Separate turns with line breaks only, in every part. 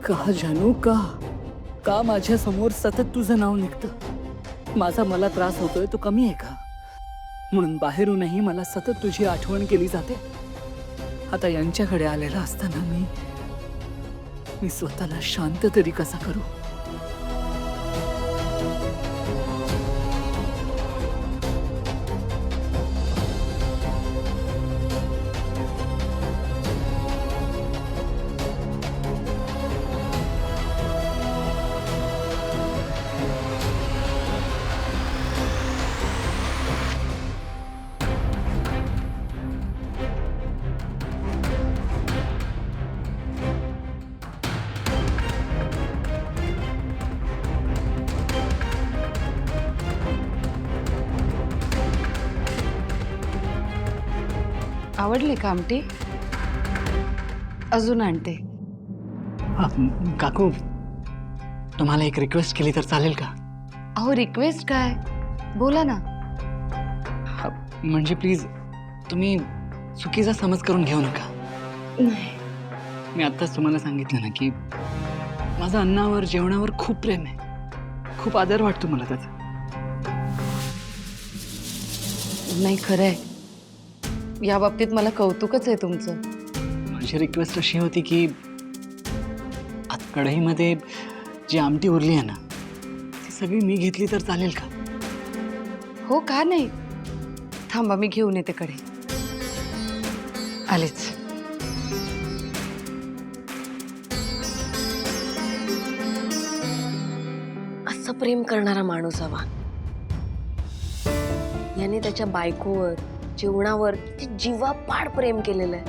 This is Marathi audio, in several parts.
का जानू का माझ्या समोर सतत तुझं नाव निघतं? माझा मला त्रास होतोय तो कमी आहे का? म्हणून बाहेरूनही मला सतत तुझी आठवण केली जाते. आता यांच्याकडे आलेला असताना मी स्वतःला शांत तरी कसा करू?
आवडले का आमटी? अजून आणते.
काकू, तुम्हाला एक रिक्वेस्ट केली तर चालेल का?
अहो रिक्वेस्ट काय? बोला ना.
म्हणजे प्लीज तुम्ही चुकीचा समज करून घेऊ नका.
नाही.
मी आत्ताच तुम्हाला सांगितलं ना की माझं अन्नावर जेवणावर खूप प्रेम आहे, खूप आदर वाटतो मला त्याचा.
नाही खरंय, या बाबतीत मला कौतुकच आहे तुमचं.
माझी रिक्वेस्ट अशी होती की आता कढईमध्ये जी आमटी उरली आहे ना ती सगळी मी घेतली तर चालेल का?
हो का नाही? थांबा मी घेऊन येते कढई. आलेच.
असं प्रेम करणारा माणूस हवा. याने त्याच्या बायकोवर जेवणावर किती जीवापाड प्रेम केलेलं आहे.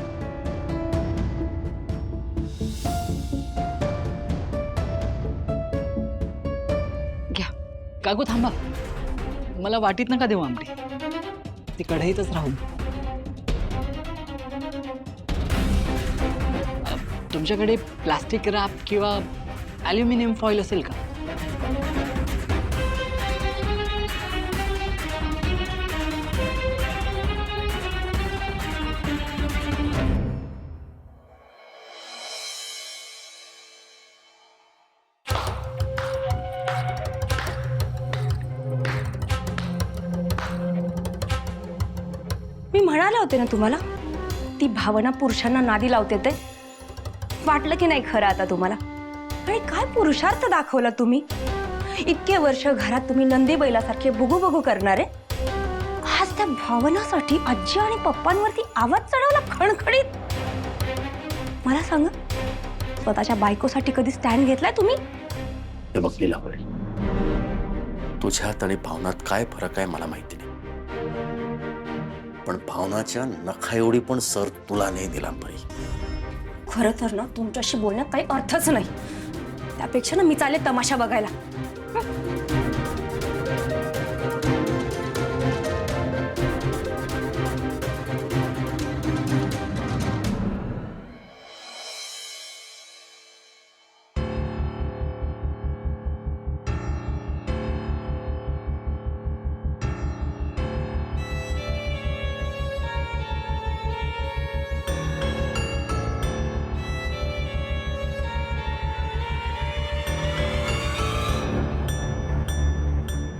घ्या.
काकू थांबा, मला वाटीत नका देऊ आमटी, ती कढईतच राहू. तुमच्याकडे प्लास्टिक रॅप किंवा ॲल्युमिनियम फॉईल असेल का?
मी म्हणाले होते ना तुम्हाला, ती भावना पुरुषांना नादी लावते. ते वाटलं की नाही खरं आता तुम्हाला? आणि काय पुरुषार्थ दाखवला तुम्ही? इतके वर्ष घरात तुम्ही नंदी बैलासारखे बुगू बुगू करणारे, आज त्या भावनासाठी आजी आणि पप्पांवरती आवाज चढवला खणखणीत. मला सांगा, स्वतःच्या बायकोसाठी कधी स्टँड घेतलाय तुम्ही?
हे बघ लीलाबाई, तुझ्यात आणि भावनात काय फरक आहे मला माहिती नाही, पण भावनाच्या नखा एवढी पण सर तुला नाही दिला बाई.
खरं तर ना तुमच्याशी बोलण्यात काही अर्थच नाही. त्यापेक्षा ना मी चालले तमाशा बघायला.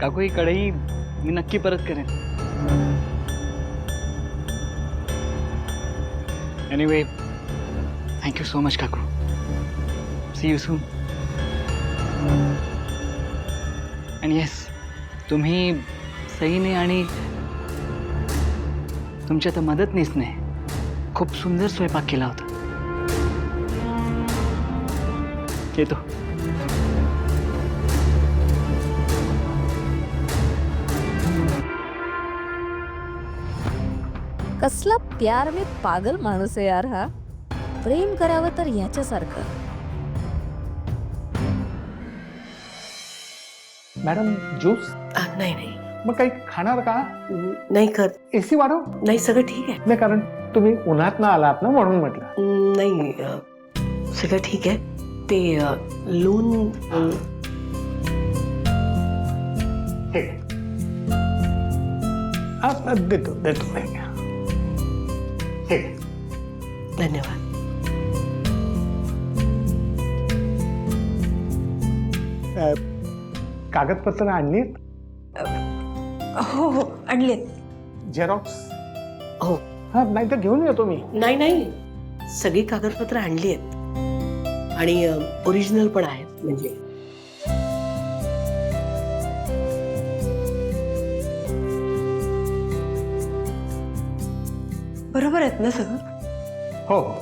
काकू, ही कढई मी नक्की परत करेन. एनिवे, थँक्यू सो मच काकू. See you soon. आणि येस, तुम्ही सईने आणि तुमच्या त्या मदतनीसने खूप सुंदर स्वयंपाक केला होता. येतो.
कसला प्यार में पागल माणूस आहे यार हा. प्रेम करावं तर याच्यासारखं.
Madam juice?
नाही नाही
मग काही खाणार का?
नाही कर.
एसी वाढव.
नाही सगळं ठीक आहे.
नाही, कारण तुम्ही उन्हात ना आलात ना म्हणून म्हटलं.
नाही सगळं ठीक आहे. ते लोन
हे देतो देतो. हे
धन्यवाद.
कागदपत्र आणलीत?
हो हो आणलेत.
झेरॉक्स?
हो.
हा, नाही तर घेऊन येतो मी.
नाही नाही, सगळी कागदपत्र आणली आहेत आणि ओरिजिनल पण आहेत. म्हणजे
बरोबर आहेत ना सगळं?
हो हो.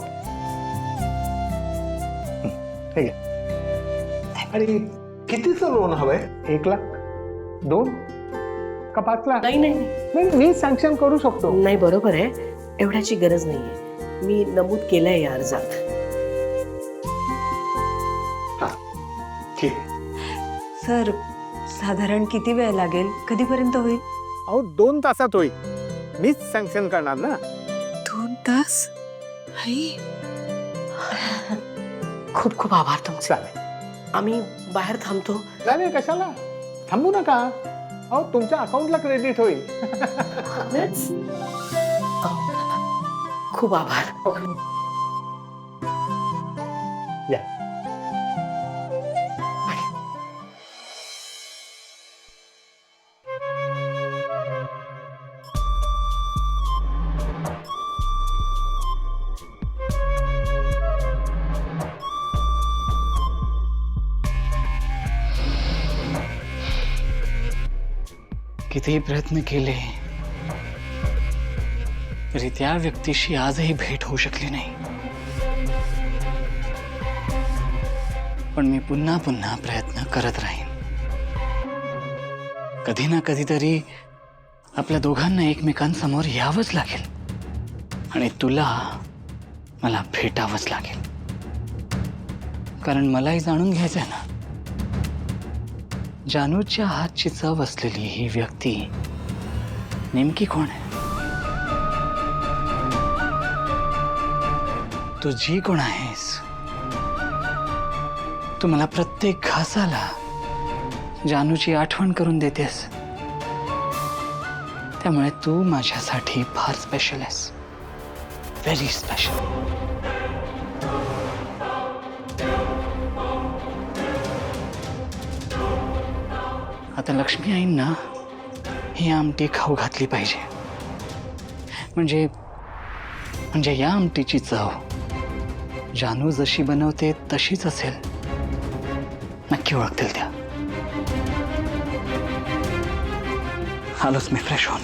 ठीक आहे. आणि कितीचं लोन हवंय? 1 लाख, 2 का 5 लाख?
नाही नाही
नाही, मी सँक्शन करू शकतो.
नाही, बरोबर आहे. एवढ्याची गरज नाहीये. मी नमूद केलंय या अर्जात.
ठीक.
सर साधारण किती वेळ लागेल? कधीपर्यंत होईल?
अहो 2 तासात होईल. मीच सँक्शन करणार ना.
2 तास? खूप खूप आभार तुमचे.
चालेल.
आम्ही बाहेर थांबतो.
नाही कशाला, थांबू नका. अहो तुमच्या अकाउंटला क्रेडिट होईल.
खूप आभार.
या.
कितीही प्रयत्न केले तरी त्या व्यक्तीशी आजही भेट होऊ शकली नाही. पण मी पुन्हा पुन्हा प्रयत्न करत राहीन. कधी ना कधीतरी आपल्या दोघांना एकमेकांसमोर यावंच लागेल आणि तुला मला भेटावंच लागेल. कारण मलाही जाणून घ्यायचंय ना, जानूच्या हातची चव असलेली ही व्यक्ती नेमकी कोण आहे? तू जी कोण आहेस, तू मला प्रत्येक घासाला जानूची आठवण करून देतेस. त्यामुळे तू माझ्यासाठी फार स्पेशल आहेस. Very special. आता लक्ष्मी आईंना ही आमटी खाऊ घातली पाहिजे. म्हणजे या आमटीची चव जानू जशी बनवते तशीच असेल. नक्की ओळखतील त्या. आलोच मी फ्रेश होऊन.